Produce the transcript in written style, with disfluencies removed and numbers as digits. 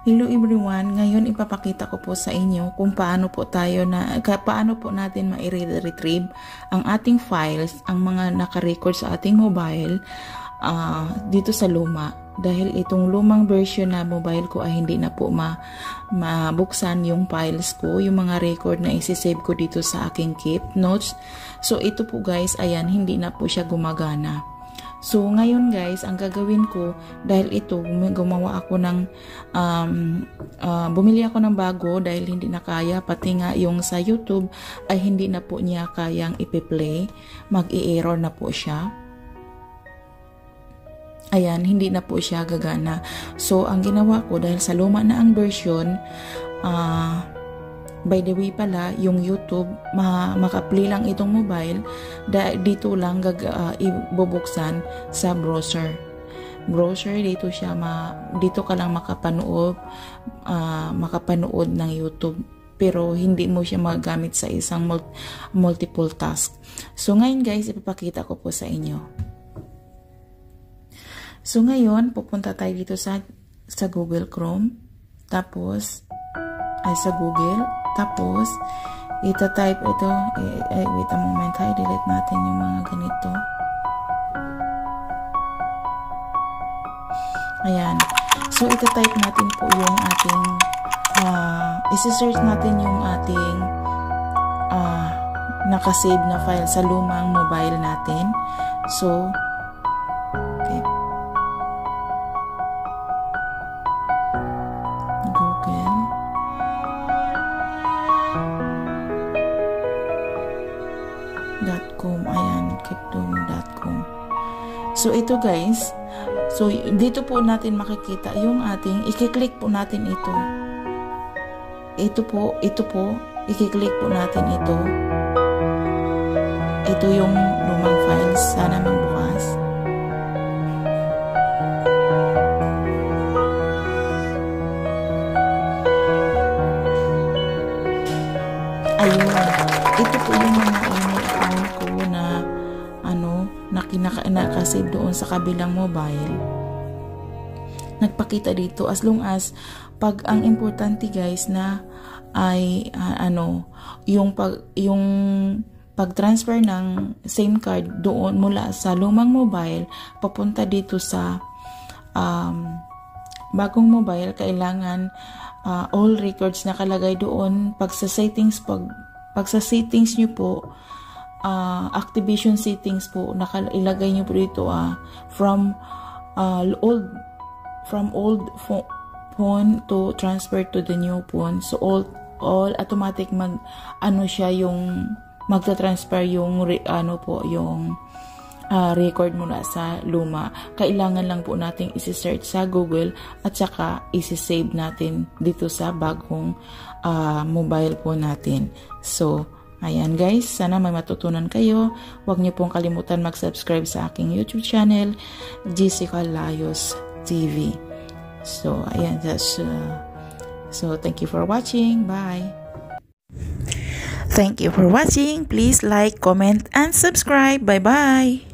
Hello everyone, ngayon ipapakita ko po sa inyo kung paano po natin ma-retrieve ang ating files, ang mga naka-record sa ating mobile dito sa luma. Dahil itong lumang version na mobile ko ay hindi na po mabuksan yung files ko, yung mga record na isi-save ko dito sa aking Keep Notes. So ito po guys, ayan, hindi na po siya gumagana. So, ngayon guys, ang gagawin ko, dahil ito, bumili ako ng bago dahil hindi na kaya, pati nga yung sa YouTube ay hindi na po niya kayang ipi-play, mag-i-error na po siya. Ayan, hindi na po siya gagana. So, ang ginawa ko, dahil sa luma na ang version, by the way pala, yung YouTube, maka-play lang itong mobile, dito lang ibubuksan sa browser. Dito ka lang makapanood ng YouTube. Pero hindi mo siya magagamit sa isang multiple task. So ngayon guys, ipapakita ko po sa inyo. So ngayon, pupunta tayo dito sa Google Chrome. Tapos, sa Google. Tapos, ita-type ito. Wait a moment. I-delete natin yung mga ganito. Ayan. So, ita-type natin po yung ating, isi-search natin yung ating nakasave na file sa lumang mobile natin. So, okay. Google.com, ayan, keepdoom.com. So ito guys, so dito po natin makikita yung ating, i-click po natin ito. Ito po, i-click po natin ito. Ito yung lumang files, sana magbukas. Ayun, ito po yung mga nakasave doon sa kabilang mobile. Nagpakita dito as long as ang importante guys na ay yung pag-transfer ng SIM card doon mula sa lumang mobile papunta dito sa bagong mobile, kailangan all records nakalagay doon. Pag sa settings nyo po, activation settings po, ilagay nyo po dito from old phone to transfer to the new phone. So all automatic siya yung magta-transfer yung record mula sa luma. Kailangan lang po nating isi-search sa Google at saka isi-save natin dito sa bagong mobile po natin. So ayan guys, sana may matutunan kayo. Huwag niyo pong kalimutan mag-subscribe sa aking YouTube channel, Jessica Layos TV. So, ayan, so thank you for watching. Bye. Thank you for watching. Please like, comment, and subscribe. Bye-bye.